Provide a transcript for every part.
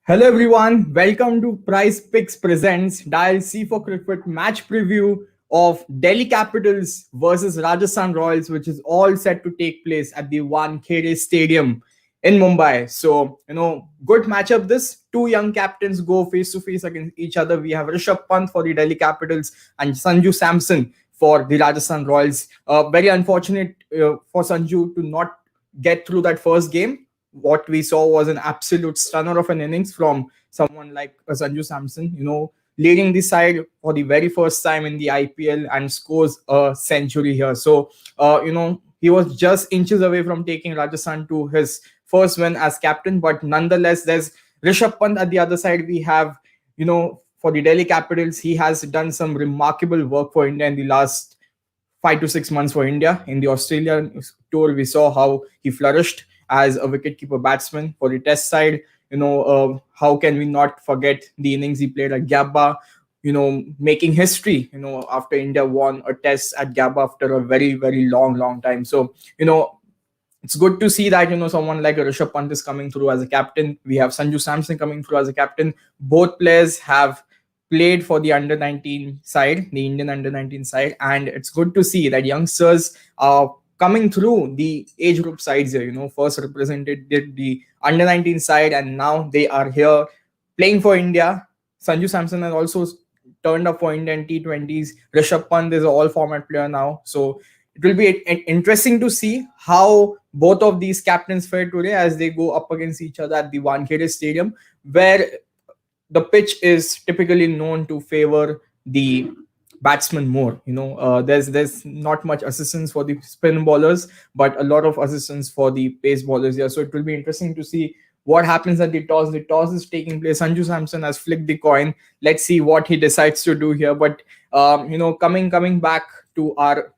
Hello everyone, welcome to Price Picks Presents Dial C for Cricfit match preview of Delhi Capitals versus Rajasthan Royals, which is all set to take place at the Wankhede Stadium in Mumbai. So, good matchup this. Two young captains go face to face against each other. We have Rishabh Pant for the Delhi Capitals and Sanju Samson for the Rajasthan Royals. Very unfortunate for Sanju to not get through that first game. What we saw was an absolute stunner of an innings from someone like Sanju Samson, leading the side for the very first time in the IPL and scores a century here. So, he was just inches away from taking Rajasthan to his first win as captain. But nonetheless, there's Rishabh Pant at the other side. We have, for the Delhi Capitals, he has done some remarkable work for India in the last 5 to 6 months for India. In the Australian tour, we saw how he flourished as a wicketkeeper batsman. For the test side, how can we not forget the innings he played at Gabba, making history, after India won a test at Gabba after a very, very long time. So, it's good to see that, someone like Rishabh Pant is coming through as a captain. We have Sanju Samson coming through as a captain. Both players have played for the under 19 side, the Indian under 19 side, and it's good to see that youngsters are coming through the age group sides here. First represented the under 19 side, and now they are here playing for India. Sanju Samson has also turned up for Indian T20s. Rishabh Pant is an all format player now, so it will be interesting to see how both of these captains fare today as they go up against each other at the Wankhede Stadium, where the pitch is typically known to favor the batsman more. There's not much assistance for the spin bowlers, but a lot of assistance for the pace bowlers here. So it will be interesting to see what happens at the toss. The toss is taking place. Sanju Samson has flicked the coin. Let's see what he decides to do here. But coming back to our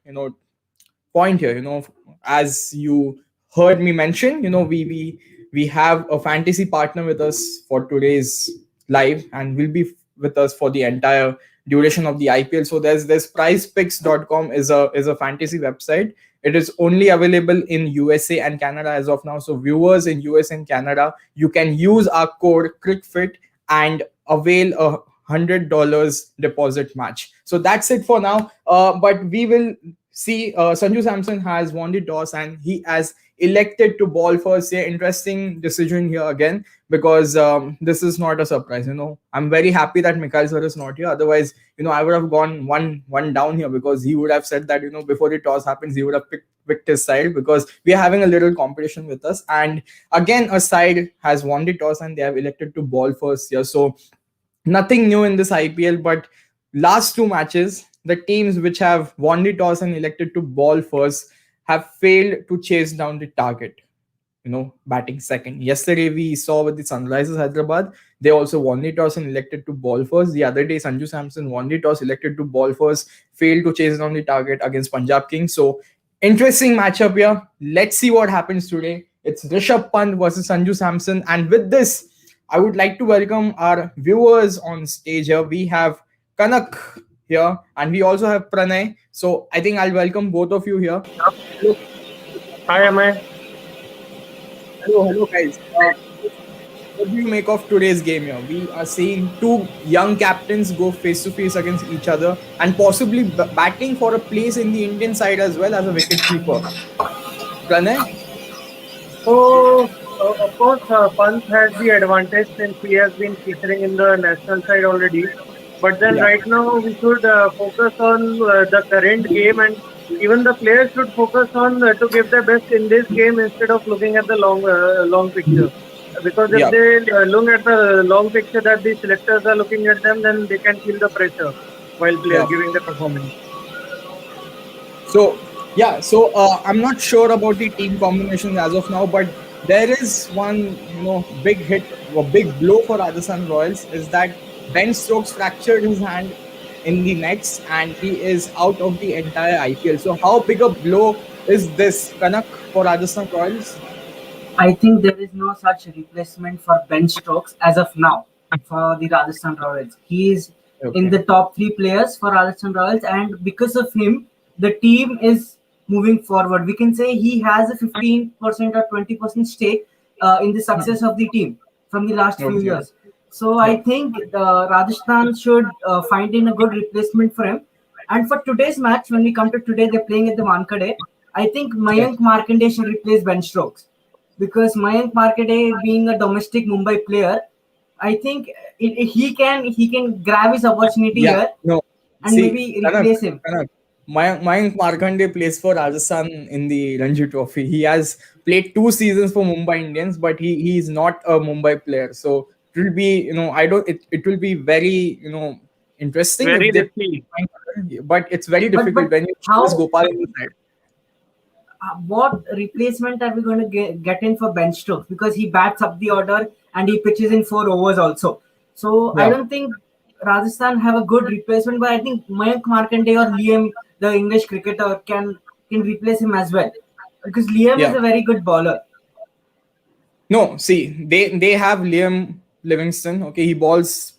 point here, as you heard me mention, we have a fantasy partner with us for today's live and will be with us for the entire duration of the IPL. So there's prizepicks.com is a fantasy website. It is only available in USA and Canada as of now. So viewers in US and Canada, you can use our code Cricfit and avail a $100 deposit match. So that's it for now. But we will see. Sanju Samson has won the toss and he has elected to ball first. Yeah, interesting decision here again, because this is not a surprise. I'm very happy that Mikhail sir is not here. Otherwise, I would have gone one down here, because he would have said that before the toss happens, he would have picked his side, because we are having a little competition with us. And again, a side has won the toss and they have elected to ball first here. So nothing new in this IPL, but last two matches, the teams which have won the toss and elected to ball first have failed to chase down the target, batting second. Yesterday, we saw with the Sunrisers Hyderabad, they also won the toss and elected to ball first. The other day, Sanju Samson won the toss, elected to ball first, failed to chase down the target against Punjab Kings. So, interesting matchup here. Let's see what happens today. It's Rishabh Pant versus Sanju Samson. And with this, I would like to welcome our viewers on stage here. We have Kanak here, and we also have Pranay. So I think I'll welcome both of you here. Hi, Amay. Hello, guys. What do you make of today's game here? We are seeing two young captains go face to face against each other and possibly batting for a place in the Indian side as well as a wicketkeeper. Pranay? So, of course, Pant has the advantage since he has been featuring in the national side already. But then right now we should focus on the current game, and even the players should focus on to give their best in this game instead of looking at the long picture. Because if they look at the long picture that the selectors are looking at them, then they can feel the pressure while giving the performance. So I'm not sure about the team combinations as of now, but there is one big hit or big blow for Rajasthan Royals is that Ben Stokes fractured his hand in the nets and he is out of the entire IPL. So how big a blow is this, Kanak, for Rajasthan Royals? I think there is no such replacement for Ben Stokes as of now for the Rajasthan Royals. He is in the top 3 players for Rajasthan Royals, and because of him, the team is moving forward. We can say he has a 15% or 20% stake in the success of the team from the last few years. So I think Rajasthan should find in a good replacement for him. And for today's match, when we come to today, they're playing at the Wankhede. I think Yeah. Mayank Markanday should replace Ben Stokes, because Mayank Markanday, being a domestic Mumbai player, I think he can grab his opportunity Yeah, here no. and See, maybe Kanak, replace him. Kanak, Mayank Markanday plays for Rajasthan in the Ranji Trophy. He has played 2 seasons for Mumbai Indians, but he is not a Mumbai player. So it will be, I don't. It will be very, interesting if Very they. risky. But it's very difficult But when you choose how? Gopal in the side. What replacement are we going to get in for Ben Stokes? Because he bats up the order and he pitches in 4 overs also. So I Yeah, don't think Rajasthan have a good replacement, but I think Mayank Markanday or Liam, the English cricketer, can replace him as well. Because Liam is yeah. a very good bowler. No, see, they have Liam Livingston. Okay, he balls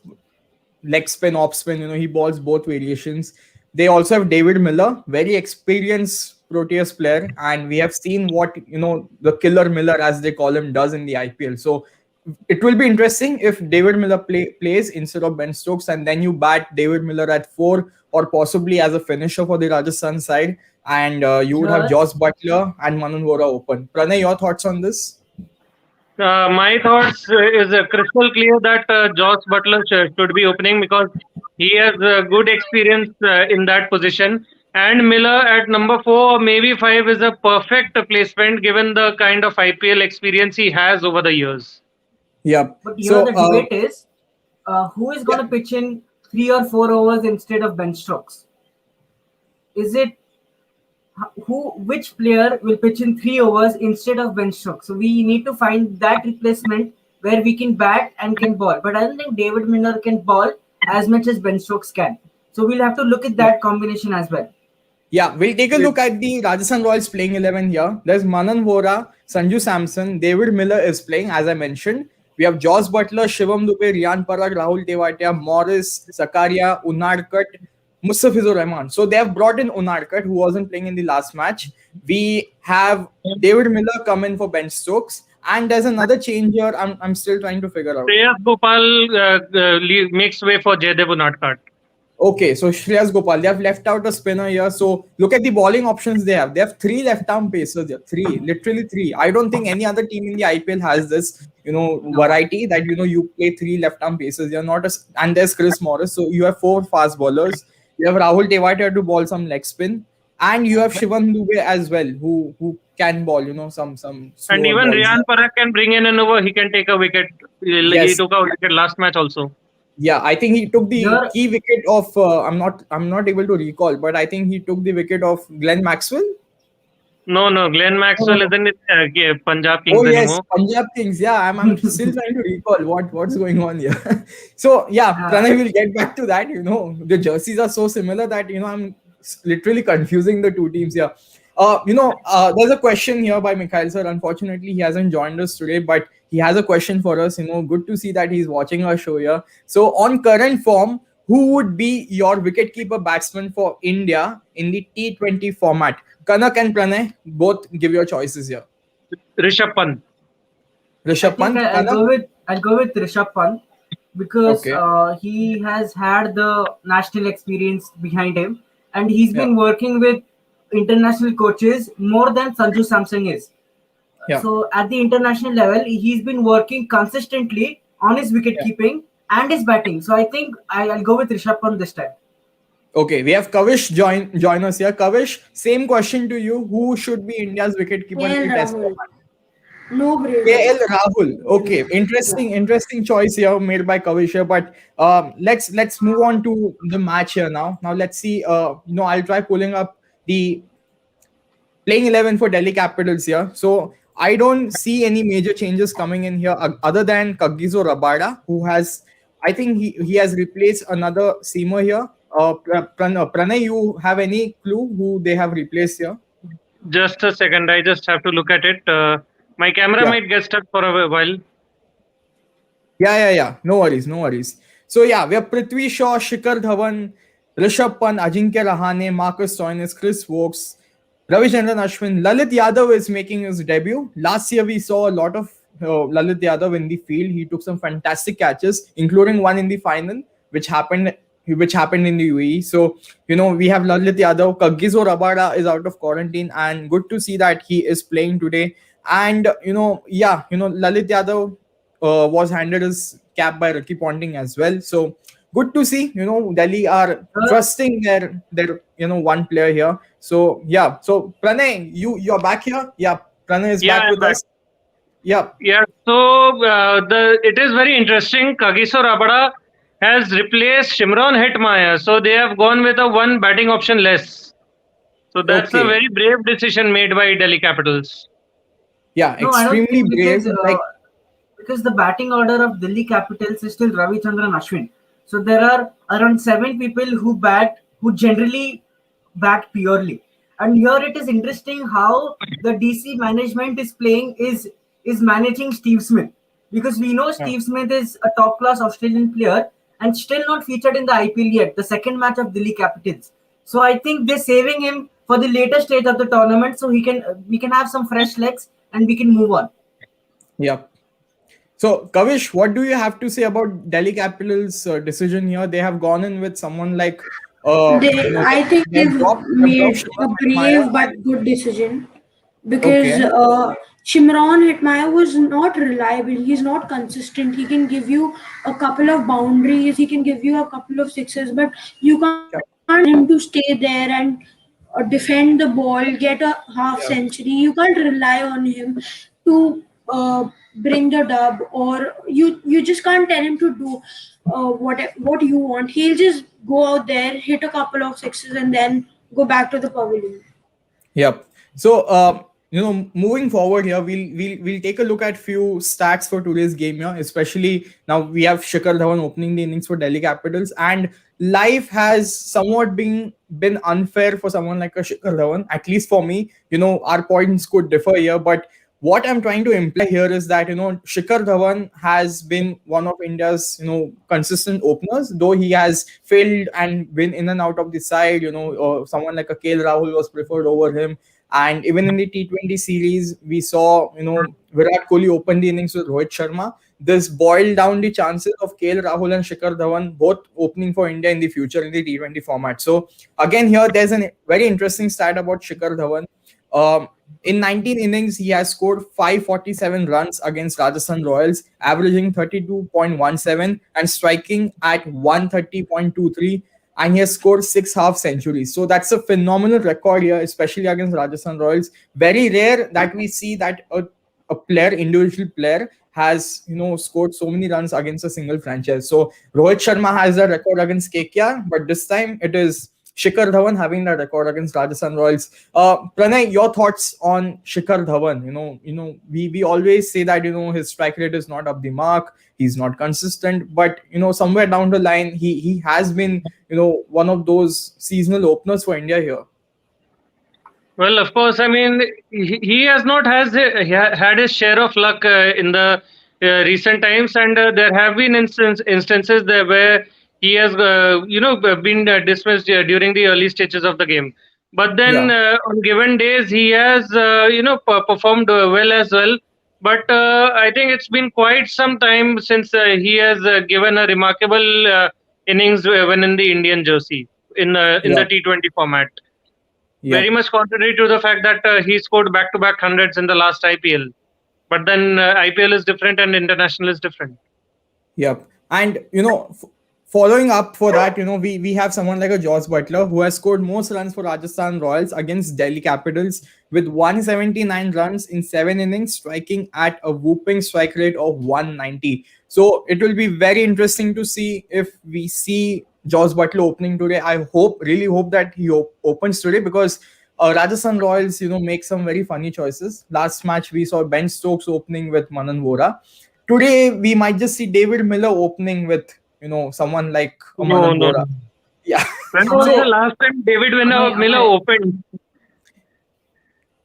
leg spin, off spin. He balls both variations. They also have David Miller, very experienced Proteus player, and we have seen what the Killer Miller, as they call him, does in the IPL. So it will be interesting if David Miller plays instead of Ben Stokes, and then you bat David Miller at 4, or possibly as a finisher for the Rajasthan side, and you would have Sure. Josh Butler and Manan Vora open. Pranay, your thoughts on this? My thoughts is crystal clear that Josh Butler should be opening because he has good experience in that position. And Miller at number 4, maybe 5 is a perfect placement given the kind of IPL experience he has over the years. Yeah. But here So the debate is who is going yeah, to pitch in 3 or 4 overs instead of Ben Stokes? Is it which player will pitch in 3 overs instead of Ben Stokes? So we need to find that replacement where we can bat and can ball. But I don't think David Miller can ball as much as Ben Stokes can. So we'll have to look at yeah. that combination as well. Yeah, we'll take a look at the Rajasthan Royals playing 11 here. There's Manan Vora, Sanju Samson, David Miller is playing, as I mentioned. We have Josh Butler, Shivam Dube, Riyan Parag, Rahul Tewatia, Morris, Zakaria, Unadkat, Mustafizur Rahman. So they have brought in Unadkat, who wasn't playing in the last match. We have David Miller come in for Ben Stokes. And there's another change here I'm still trying to figure out. Shreyas Gopal makes way for Jaydev Unadkat. Okay, so Shreyas Gopal, they have left out a spinner here. So look at the bowling options they have. They have 3 left-arm pacers here. 3, literally 3. I don't think any other team in the IPL has this, variety that, you play 3 left-arm pacers. You're not and there's Chris Morris. So you have 4 fast bowlers. You have Rahul Tewatia to bowl some leg spin. And you have Shivam Dube as well, who can bowl, some And slower even balls. Riyan Parag can bring in an over. He can take a wicket. He Yes. took a wicket last match also. Yeah, I think he took the Here- key wicket of I'm not able to recall, but I think he took the wicket of Glenn Maxwell. No. Glenn Maxwell isn't in Punjab Kings Oh yes, anymore. Punjab Kings. Yeah, I'm still trying to recall what's going on here. So yeah, Uh, Pranay will get back to that. The jerseys are so similar that I'm literally confusing the two teams here. There's a question here by Mikhail sir. Unfortunately, he hasn't joined us today, but he has a question for us. Good to see that he's watching our show here. So on current form, who would be your wicketkeeper batsman for India in the T20 format? Kanak and Pranay, both give your choices here. Rishabh Pant. I Rishabh think Pant, I'll go with Rishabh Pant because Okay. he has had the national experience behind him, and he's been working with international coaches more than Sanju Samson is. Yeah. So at the international level, he's been working consistently on his wicket keeping and his batting. So I think I'll go with Rishabh Pant this time. Okay, we have Kavish join us here. Kavish, same question to you. Who should be India's wicketkeeper in KL Test Rahul. format? No brainer. KL Rahul. Okay, interesting choice here made by Kavish here. But let's move on to the match here now. Now let's see. I'll try pulling up the playing 11 for Delhi Capitals here. So I don't see any major changes coming in here other than Kagiso Rabada, who has, I think he has replaced another seamer here. Pranay, you have any clue who they have replaced here? Just a second. I just have to look at it. My camera Yeah. might get stuck for a while. Yeah. No worries. So yeah, we have Prithvi Shaw, Shikhar Dhawan, Rishabh Pant, Ajinkya Rahane, Marcus Stoinis, Chris Wokes, Ravichandran Ashwin, Lalit Yadav is making his debut. Last year we saw a lot of Lalit Yadav in the field. He took some fantastic catches, including one in the final, which happened in the UAE. So we have Lalit Yadav. Kagiso Rabada is out of quarantine, and good to see that he is playing today. And Lalit Yadav was handed his cap by Ricky Ponting as well. So good to see. Delhi are trusting their one player here. So yeah. So Pranay, you're back here. Yeah, Pranay is Yeah, back I'm with back. us. Yeah. Yeah, so it is very interesting. Kagiso Rabada has replaced Shimron Hetmeyer, so they have gone with a one batting option less. So that's a Okay. very brave decision made by Delhi Capitals. Yeah. No, I don't Extremely think brave. Like because the batting order of Delhi Capitals is still Ravichandran Ashwin. So there are around 7 people who generally bat purely. And here it is interesting how the DC management is managing Steve Smith, because we know yeah. Steve Smith is a top class Australian player and still not featured in the IPL yet, the second match of Delhi Capitals. So I think they're saving him for the later stage of the tournament, so we can have some fresh legs and we can move on. Yeah. So, Kavish, what do you have to say about Delhi Capitals' decision here? They have gone in with someone like, I think they have dropped made Shimron a Hetmeyer. brave but good decision because Okay. Shimron Hetmeyer was not reliable. He's not consistent. He can give you a couple of boundaries. He can give you a couple of sixes, but you can't Yeah. him to stay there and defend the ball, get a half Yeah. century. You can't rely on him to bring the dub, or you just can't tell him to do what you want. He'll just go out there, hit a couple of sixes, and then go back to the pavilion. Yep. So, moving forward here, we'll take a look at few stats for today's game here. Especially now, we have Shikhar Dhawan opening the innings for Delhi Capitals, and life has somewhat been unfair for someone like a Shikhar Dhawan. At least for me, our points could differ here, but what I'm trying to imply here is that Shikhar Dhawan has been one of India's consistent openers, though he has failed and been in and out of the side. Someone like a KL Rahul was preferred over him, and even in the T20 series, we saw Virat Kohli open the innings with Rohit Sharma. This boiled down the chances of KL Rahul and Shikhar Dhawan both opening for India in the future in the T20 format. So again, here there's a very interesting stat about Shikhar Dhawan. In 19 innings, he has scored 547 runs against Rajasthan Royals, averaging 32.17 and striking at 130.23. And he has scored 6 half centuries. So that's a phenomenal record here, especially against Rajasthan Royals. Very rare that we see that individual player, has scored so many runs against a single franchise. So Rohit Sharma has a record against KKR, but this time it is Shikhar Dhawan having that record against Rajasthan Royals. Pranay, your thoughts on Shikhar Dhawan? We always say that his strike rate is not up the mark. He's not consistent, but somewhere down the line, he has been one of those seasonal openers for India here. Well, of course, I mean, he has not had his share of luck in the recent times, and there have been instances there where he has, been dismissed during the early stages of the game. But then Yeah, on given days, he has, performed well as well. But I think it's been quite some time since he has given a remarkable innings when in the Indian jersey in yeah, the T20 format. Very yep. much contrary to the fact that he scored back-to-back hundreds in the last IPL. But then IPL is different and international is different. Yep. And following up for that, we have someone like a Josh Butler who has scored most runs for Rajasthan Royals against Delhi Capitals with 179 runs in 7 innings, striking at a whooping strike rate of 190. So it will be very interesting to see if we see Josh Butler opening today. I really hope that he opens today, because Rajasthan Royals, make some very funny choices. Last match we saw Ben Stokes opening with Manan Vora. Today we might just see David Miller opening with someone like No, Manan no, Vora. no. Yeah. When was the Amay, So last time David Miller Amay, opened?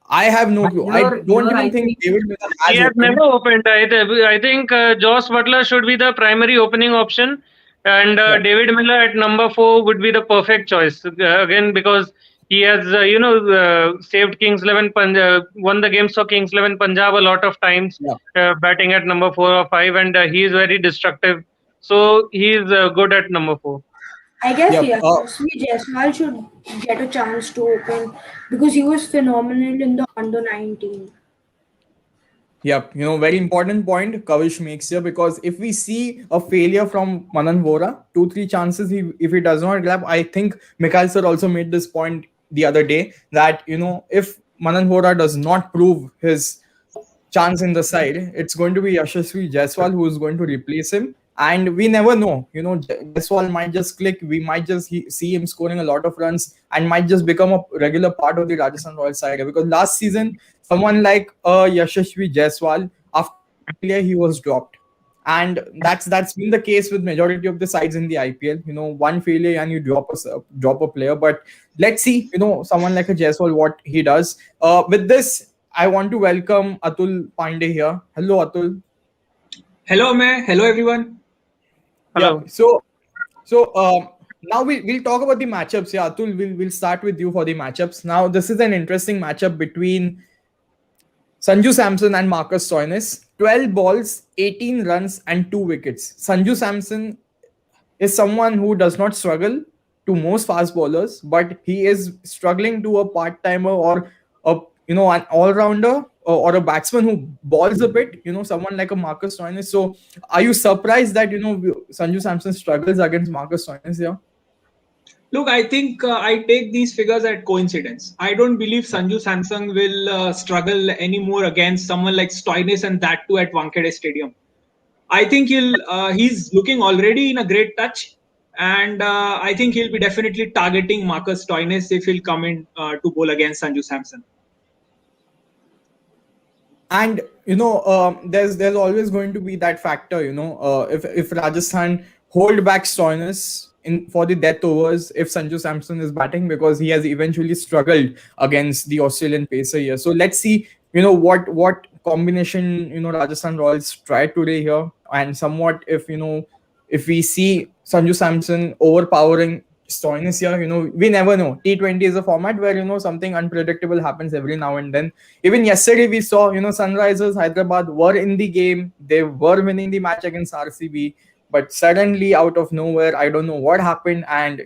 I have no clue. I don't I even think think David Miller He has has opened. never opened. I think Josh Butler should be the primary opening option, and Yeah. David Miller at number 4 would be the perfect choice again, because He has, saved Kings 11 won the games for Kings 11 Punjab a lot of times, Yeah. batting at number 4 or 5, and he is very destructive. So he is good at number 4. I guess Yep. Yashasvi Jaiswal should get a chance to open because he was phenomenal in the under 19. Yep, very important point Kavish makes here, because if we see a failure from Manan Vora, 2-3 chances, if he does not grab, I think Mikhail sir also made this point the other day that if Manan Vora does not prove his chance in the side, it's going to be Yashasvi Jaiswal who is going to replace him. And we never know, Jaiswal might just click. We might just see him scoring a lot of runs and might just become a regular part of the Rajasthan Royals side. Because last season, someone like Yashasvi Jaiswal, after failure, he was dropped. And that's been the case with majority of the sides in the IPL. One failure and you drop a player. But let's see, someone like a Jaiswal, what he does. With this, I want to welcome Atul Pandey here. Hello, Atul. Hello, May. Hello, everyone. Hello. Yeah. So now we'll talk about the matchups. Yeah, Atul, we'll start with you for the matchups. Now, this is an interesting matchup between Sanju Samson and Marcus Stoinis. 12 balls, 18 runs, and 2 wickets. Sanju Samson is someone who does not struggle to most fast bowlers, but he is struggling to a part-timer or an all-rounder or a batsman who balls a bit, someone like a Marcus Stoinis. So are you surprised that, Sanju Samson struggles against Marcus Stoinis here? Look, I think I take these figures at coincidence. I don't believe Sanju Samson will struggle anymore against someone like Stoinis, and that too at Wankhede Stadium. I think he's looking already in a great touch, and I think he'll be definitely targeting Marcus Stoinis if he'll come in to bowl against Sanju Samson. And there's always going to be that factor. If Rajasthan hold back Stoinis for the death overs, if Sanju Samson is batting, because he has eventually struggled against the Australian pacer here. So let's see, what combination Rajasthan Royals try today here, and somewhat if we see Sanju Samson overpowering Stoinis here, we never know. T20 is a format where something unpredictable happens every now and then. Even yesterday we saw Sunrisers Hyderabad were in the game, they were winning the match against RCB, but suddenly out of nowhere, I don't know what happened, and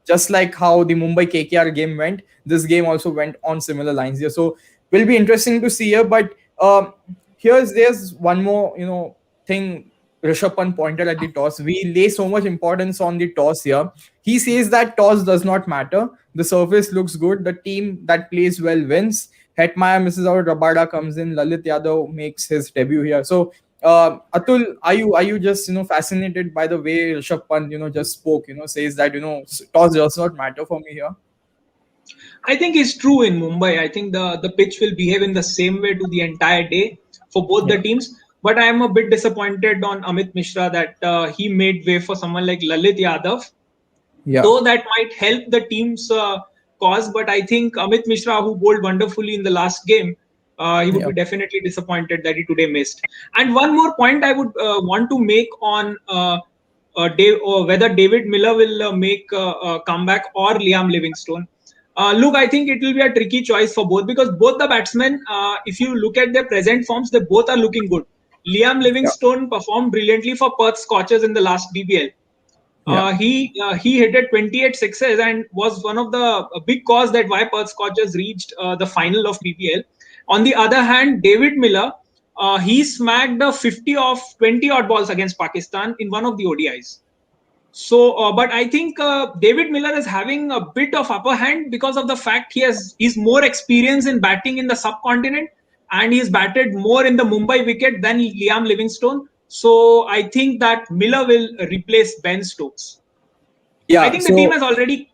just like how the Mumbai KKR game went, this game also went on similar lines here. So will be interesting to see here. But there's one more thing Rishabh Pant pointed at the toss. We lay so much importance on the toss here. He says that toss does not matter. The surface looks good. The team that plays well wins. Hetmaya misses out. Rabada comes in. Lalit Yadav makes his debut here. So, Atul, are you just fascinated by the way Rishabh Pant just spoke? Says that toss does not matter for me here. I think it's true in Mumbai. I think the pitch will behave in the same way to the entire day for both the teams. But I am a bit disappointed on Amit Mishra that he made way for someone like Lalit Yadav. Yeah. Though that might help the team's cause, but I think Amit Mishra, who bowled wonderfully in the last game, he would be definitely disappointed that he today missed. And one more point I would want to make on whether David Miller will make a comeback or Liam Livingstone. Look, I think it will be a tricky choice for both, because both the batsmen, if you look at their present forms, they both are looking good. Liam Livingstone performed brilliantly for Perth Scorchers in the last BBL. He hit at 28 sixes and was one of the big cause that why Perth Scorchers reached the final of BBL. On the other hand, David Miller, he smacked 50 of 20 odd balls against Pakistan in one of the ODIs. So, but I think David Miller is having a bit of upper hand because of the fact he's more experienced in batting in the subcontinent, and he's batted more in the Mumbai wicket than Liam Livingstone. So I think that Miller will replace Ben Stokes. Yeah, I think the team has already.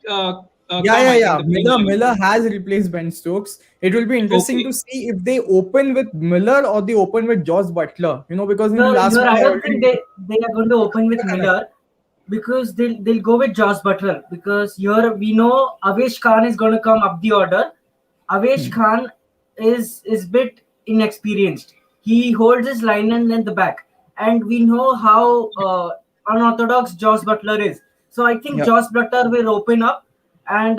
Miller has replaced Ben Stokes. It will be interesting to see if they open with Miller or they open with Josh Butler. Because in the last I don't think they are going to open with Miller, because they'll go with Josh Butler, because here we know Avesh Khan is going to come up the order. Avesh Khan is bit inexperienced. He holds his line and then the back, and we know how unorthodox Josh Butler is. So I think Josh Butler will open up, and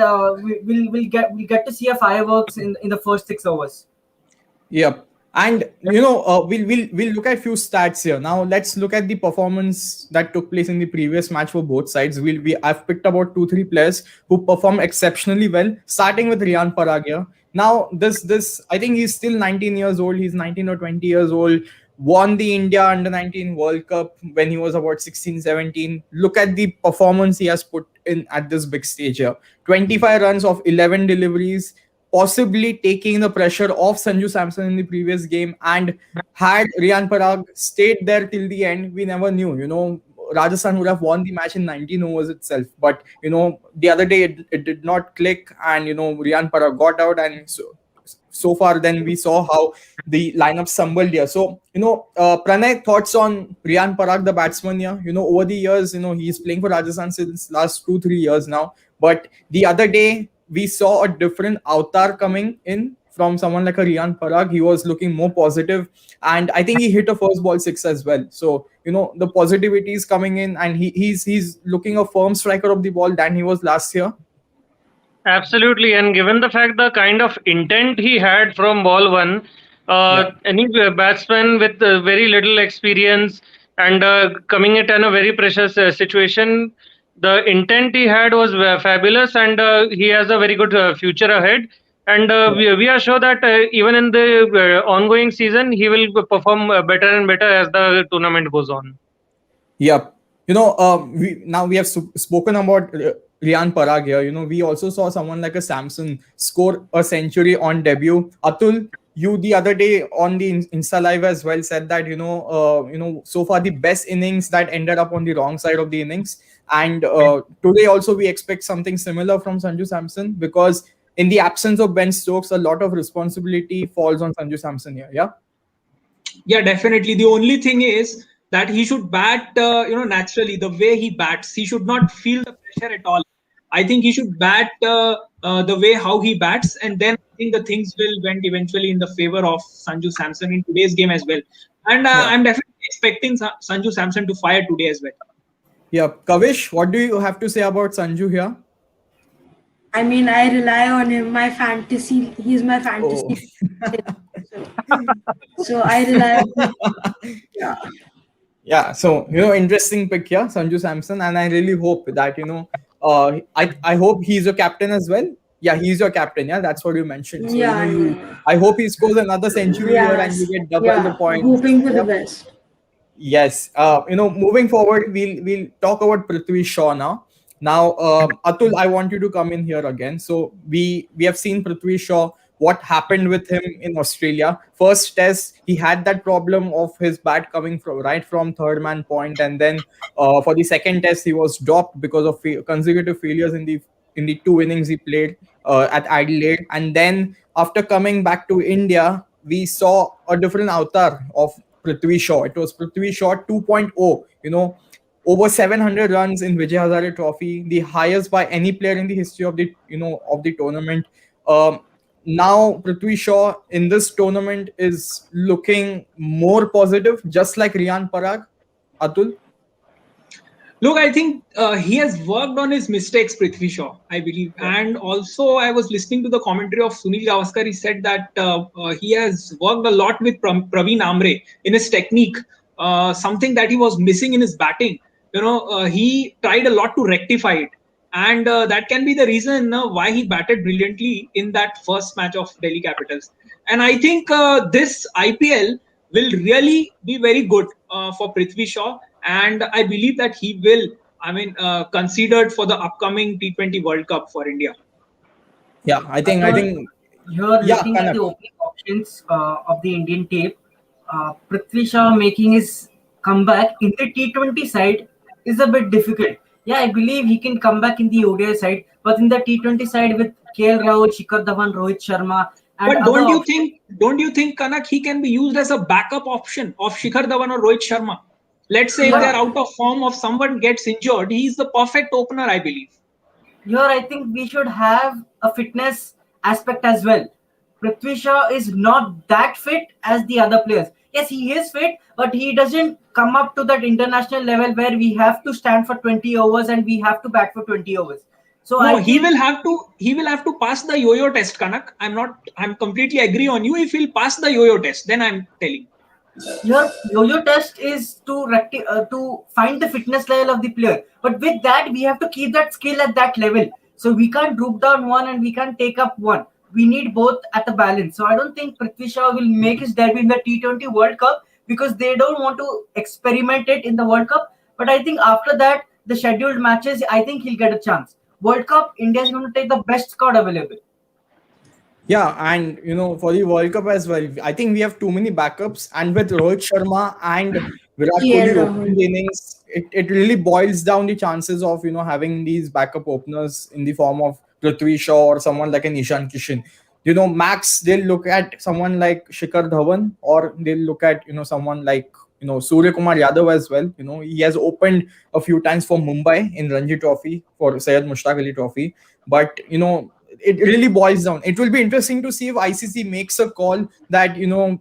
we'll get to see a fireworks in the first 6 overs. Yep. And we'll look at few stats here. Now let's look at the performance that took place in the previous match for both sides. I've picked about 2-3 players who performed exceptionally well, starting with Riyan Parag here. Now this I think he's still 19 years old. He's 19 or 20 years old. Won the India Under 19 World Cup when he was about 16, 17. Look at the performance he has put in at this big stage here. 25 runs of 11 deliveries, possibly taking the pressure off Sanju Samson in the previous game. And had Riyan Parag stayed there till the end, we never knew. Rajasthan would have won the match in 19 overs itself. But, the other day it did not click, and, Riyan Parag got out. And so far, then we saw how the lineup stumbled here. So, Pranay, thoughts on Riyan Parag, the batsman here? Over the years, he's playing for Rajasthan since last 2-3 years now. But the other day, we saw a different avatar coming in from someone like a Riyan Parag. He was looking more positive, and I think he hit a first ball six as well. So, the positivity is coming in, and he's looking a firm striker of the ball than he was last year. Absolutely, and given the fact the kind of intent he had from ball one, any batsman with very little experience and coming it in a very precious situation, the intent he had was fabulous, and he has a very good future ahead. And we are sure that even in the ongoing season, he will perform better and better as the tournament goes on. Yep. We have spoken about Riyan Parag here. We also saw someone like a Samson score a century on debut. Atul, you the other day on the Insta Live as well said that so far the best innings that ended up on the wrong side of the innings. And today also we expect something similar from Sanju Samson, because in the absence of Ben Stokes, a lot of responsibility falls on Sanju Samson here. Yeah, definitely. The only thing is that he should bat, naturally, the way he bats. He should not feel the pressure at all. I think he should bat the way how he bats, and then I think the things will went eventually in the favor of Sanju Samson in today's game as well. And I'm definitely expecting Sanju Samson to fire today as well. Yeah, Kavish, what do you have to say about Sanju here? I mean, I rely on him. He's my fantasy. So I rely on him. Yeah, so interesting pick here, Sanju Samson, and I really hope that I hope he's your captain as well. Yeah, he's your captain. Yeah, that's what you mentioned. So I hope he scores another century here and you get double the points. Hoping for the best. Yes. Moving forward, we'll talk about Prithvi Shaw now. Now, Atul, I want you to come in here again. So we have seen Prithvi Shaw, what happened with him in Australia. First test, he had that problem of his bat coming from third man point, and then for the second test, he was dropped because of consecutive failures in the 2 innings he played at Adelaide. And then after coming back to India, we saw a different avatar of Prithvi Shaw. It was Prithvi Shaw 2.0. Over 700 runs in Vijay Hazare Trophy, the highest by any player in the history of the tournament. Now Prithvi Shaw in this tournament is looking more positive, just like Riyan Parag. Atul? Look, I think he has worked on his mistakes, Prithvi Shaw, I believe. And also, I was listening to the commentary of Sunil Gavaskar. He said that he has worked a lot with Praveen Amre in his technique, something that he was missing in his batting. He tried a lot to rectify it. And that can be the reason why he batted brilliantly in that first match of Delhi Capitals. And I think this IPL will really be very good for Prithvi Shaw. And I believe that he will, considered for the upcoming T20 World Cup for India. Yeah, I think. You're looking at the opening options of the Indian tape. Prithvi Shaw making his comeback in the T20 side is a bit difficult. Yeah, I believe he can come back in the ODI side, but in the T20 side with KL Rahul, Shikhar Dhawan, Rohit Sharma, and but don't you think Kanak, he can be used as a backup option of Shikhar Dhawan or Rohit Sharma? Let's say if they're out of form or someone gets injured, he's the perfect opener, I believe. Here, I think we should have a fitness aspect as well. Prithvi Shaw is not that fit as the other players. Yes, he is fit, but he doesn't come up to that international level where we have to stand for 20 overs and we have to bat for 20 overs. So No, I he think will have to pass the yo-yo test, Kanak. I'm completely agree on you. If he'll pass the yo-yo test, then I'm telling. your yo-yo test is to find the fitness level of the player, but with that we have to keep that skill at that level. So we can't droop down one and we can't take up one. We need both at a balance. So I don't think Prithvi Shaw will make his debut in the T20 World Cup because they don't want to experiment it in the World Cup. But I think after that, the scheduled matches, I think he'll get a chance. World Cup, India is going to take the best squad available. Yeah, and for the World Cup as well, I think we have too many backups. And with Rohit Sharma and Virat KL Kohli opening Rahul. the innings, it really boils down the chances of having these backup openers in the form of Prithvi Shaw or someone like an Ishan Kishan. Max, they'll look at someone like Shikhar Dhawan, or they'll look at someone like Surya Kumar Yadav as well. He has opened a few times for Mumbai in Ranji Trophy, for Syed Mushtaq Ali Trophy, but it really boils down. It will be interesting to see if ICC makes a call that due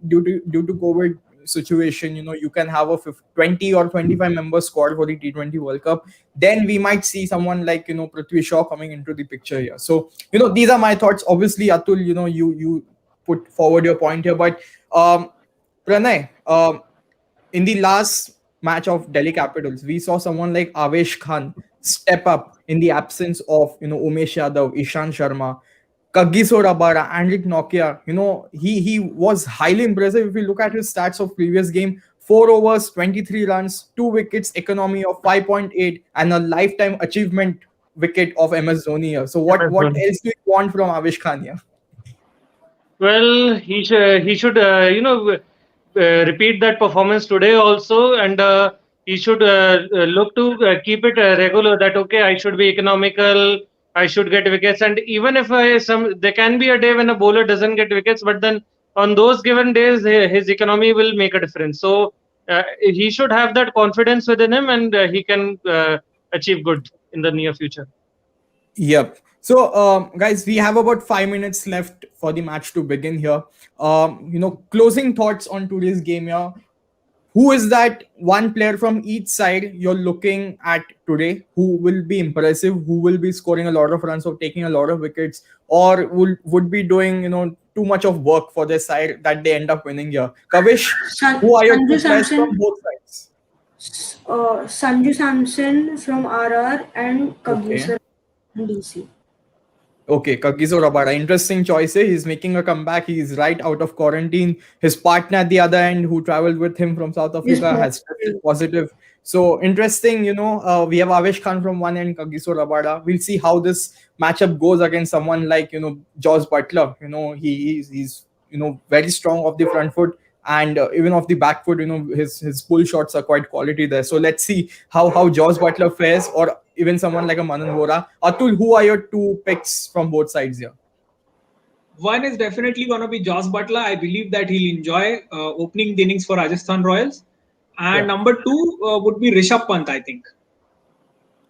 to COVID situation, you can have a 20 or 25 member squad for the T20 World Cup. Then we might see someone like Prithvi Shaw coming into the picture here. So these are my thoughts. Obviously, Atul, you put forward your point here, but Pranay, in the last match of Delhi Capitals, we saw someone like Avesh Khan step up in the absence of Umesh Yadav, Ishan Sharma, Kagiso Rabada, Andrik Nokia. He was highly impressive. If you look at his stats of previous game, 4 overs, 23 runs, 2 wickets, economy of 5.8, and a lifetime achievement wicket of MS Dhoni here. So what else do you want from Avesh Khan here? Well, he should repeat that performance today also, and he should look to keep it regular. That okay, I should be economical. I should get wickets, and even if there can be a day when a bowler doesn't get wickets, but then on those given days his economy will make a difference. So he should have that confidence within him, and he can achieve good in the near future. Yep. So, guys, we have about 5 minutes left for the match to begin here. Closing thoughts on today's game here. Who is that one player from each side you're looking at today who will be impressive, who will be scoring a lot of runs or taking a lot of wickets, or would be doing too much of work for their side that they end up winning here? Kavish, who are your Sanju two players Samson, from both sides? Sanju Samson from RR and Okay. Kagiso from DC. Okay, Kagiso Rabada. Interesting choice. He's making a comeback. He's right out of quarantine. His partner at the other end, who traveled with him from South Yes, Africa, has tested positive. So interesting. We have Avesh Khan from one end, Kagiso Rabada. We'll see how this matchup goes against someone like Josh Butler. He's very strong off the front foot. And even off the back foot, his pull shots are quite quality there. So let's see how Josh Butler fares, or even someone like a Manan Vora. Atul, who are your two picks from both sides here? One is definitely going to be Josh Butler. I believe that he'll enjoy opening the innings for Rajasthan Royals. And Yeah. number two would be Rishabh Pant, I think.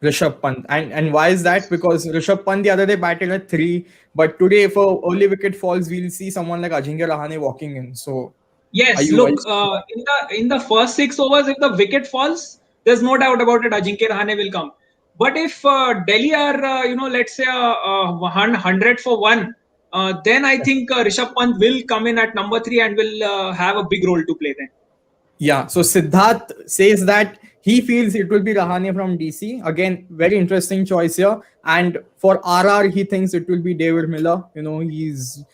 Rishabh Pant. And why is that? Because Rishabh Pant the other day batted at 3, but today, if a early wicket falls, we'll see someone like Ajinkya Rahane walking in. So Yes, look, in the first 6 overs, if the wicket falls, there's no doubt about it, Ajinkya Rahane will come. But if Delhi are, let's say 100 for 1, then I think Rishabh Pant will come in at number 3 and will have a big role to play then. Yeah, so Siddharth says that he feels it will be Rahane from DC. Again, very interesting choice here. And for RR, he thinks it will be David Miller. He's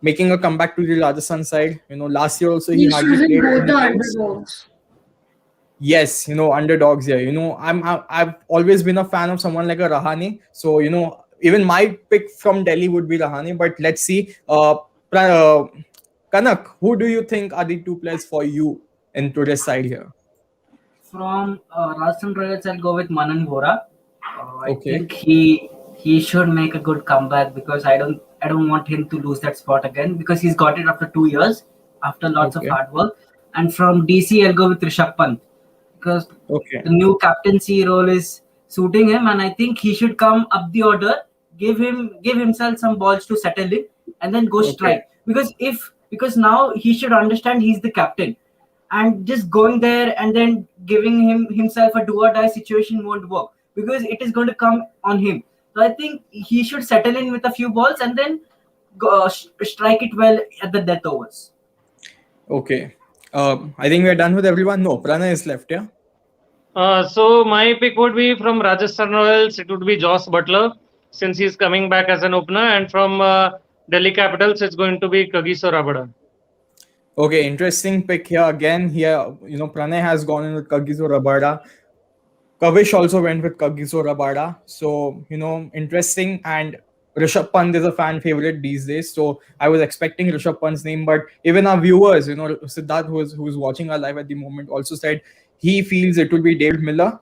making a comeback to the Rajasthan side. Last year also he He's hardly choosing played both any the games. underdogs. Yes, underdogs here. I've always been a fan of someone like a Rahane. So even my pick from Delhi would be Rahane. But let's see. Kanak, who do you think are the two players for you in today's side here? From Rajasthan Royals, I'll go with Manan Vora. I Okay. think he should make a good comeback because I don't want him to lose that spot again because he's got it after 2 years, after lots of Okay. hard work. And from DC, I'll go with Rishabh Pant because Okay. the new captaincy role is suiting him, and I think he should come up the order, give himself some balls to settle in, and then go strike. Because now he should understand he's the captain, and just going there and then giving himself a do or die situation won't work because it is going to come on him. So I think he should settle in with a few balls and then strike it well at the death overs. Okay. I think we're done with everyone. No, Pranay is left, yeah? So my pick would be from Rajasthan Royals. It would be Joss Butler since he's coming back as an opener, and from Delhi Capitals, it's going to be Kagiso Rabada. Okay, interesting pick here again. Here, Pranay has gone in with Kagiso Rabada. Kavish also went with Kagiso Rabada. So, interesting. And Rishabh Pant is a fan favorite these days. So I was expecting Rishabh Pant's name, but even our viewers, Siddharth, who's watching our live at the moment, also said he feels it will be David Miller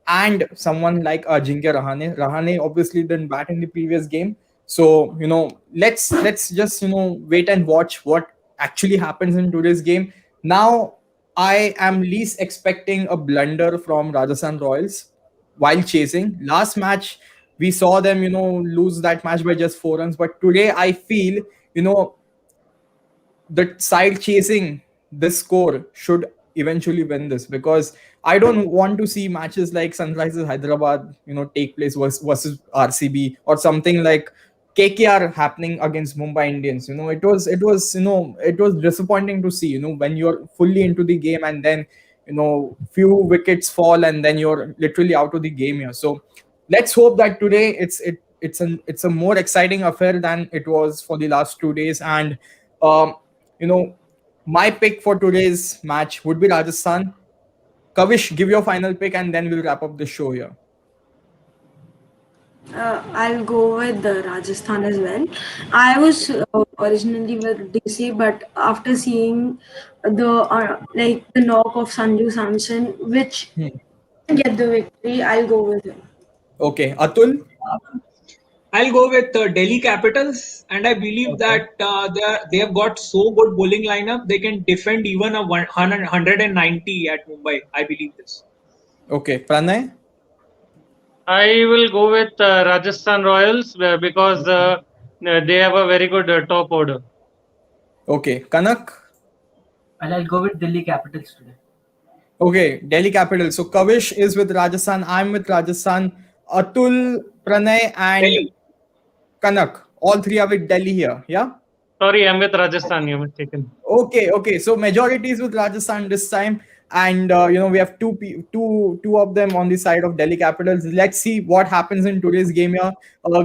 and someone like Ajinkya Rahane. Rahane obviously didn't bat in the previous game. So, let's just, wait and watch what actually happens in today's game. Now, I am least expecting a blunder from Rajasthan Royals while chasing. Last match, we saw them, lose that match by just 4 runs. But today, I feel, the side chasing this score should eventually win this, because I don't want to see matches like Sunrisers Hyderabad, take place versus RCB, or something like KKR happening against Mumbai Indians. It was disappointing to see, when you're fully into the game and then, few wickets fall and then you're literally out of the game here. So let's hope that today it's a more exciting affair than it was for the last 2 days. And you know, my pick for today's match would be Rajasthan. Kavish, give your final pick and then we'll wrap up the show here. I'll go with the Rajasthan as well. I was originally with DC, but after seeing the knock of Sanju Samson, which get the victory, I'll go with him. Okay, Atul. I'll go with Delhi Capitals, and I believe that they have got so good bowling lineup they can defend even a 190 at Mumbai. I believe this. Okay, Pranay. I will go with Rajasthan Royals because they have a very good top order. Okay, Kanak. And I'll go with Delhi Capitals today. Okay, Delhi Capitals. So Kavish is with Rajasthan. I'm with Rajasthan. Atul, Pranay, and Delhi. Kanak. All three are with Delhi here. Yeah. Sorry, I'm with Rajasthan. You're mistaken. Okay. So majority is with Rajasthan this time, and we have two of them on the side of Delhi Capitals. Let's see what happens in today's game here,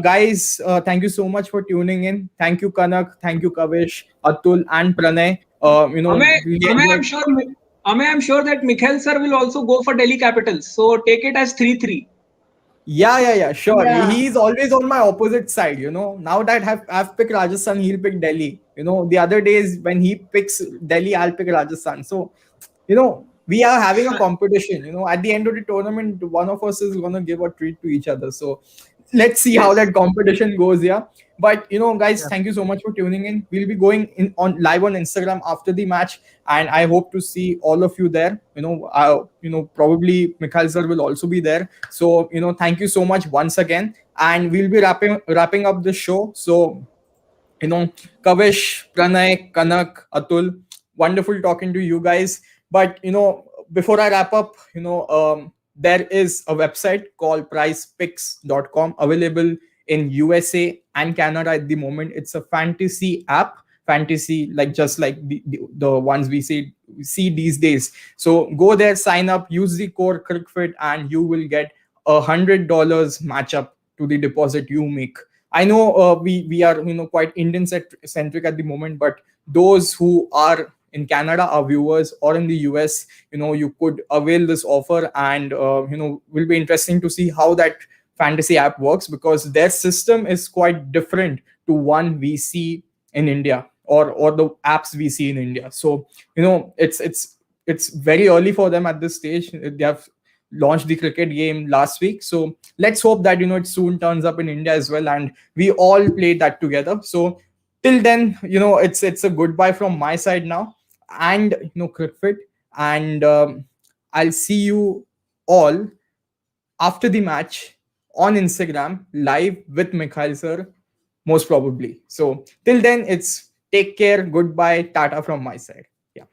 guys. Thank you so much for tuning in. Thank you, Kanak. Thank you, Kavish, Atul, and Pranay. I'm sure that Mikhail sir will also go for Delhi Capitals. So take it as 3-3. Yeah, sure. Yeah. He's always on my opposite side, Now that I've picked Rajasthan, he'll pick Delhi. The other days when he picks Delhi, I'll pick Rajasthan. So, we are having a competition. At the end of the tournament, one of us is going to give a treat to each other. So, let's see how that competition goes, yeah. But guys, thank you so much for tuning in. We'll be going in on live on Instagram after the match, and I hope to see all of you there. Probably Mikhail sir will also be there. So thank you so much once again, and we'll be wrapping up the show. So Kavish, Pranay, Kanak, Atul, wonderful talking to you guys. But before I wrap up, there is a website called prizepicks.com available in USA and Canada at the moment. It's a fantasy app, fantasy just like the ones we see these days. So go there, sign up, use the code Cricfit, and you will get $100 matchup to the deposit you make. I know we are quite Indian centric at the moment, but those who are in Canada, our viewers, or in the US, you could avail this offer, and will be interesting to see how that fantasy app works, because their system is quite different to one we see in India, or the apps we see in India. So it's very early for them at this stage. They have launched the cricket game last week, so let's hope that it soon turns up in India as well, and we all play that together. So till then, it's a goodbye from my side now, and Cricfit, and I'll see you all after the match on Instagram live with Mikhail sir, most probably. So till then, it's take care, goodbye, tata from my side. Yeah.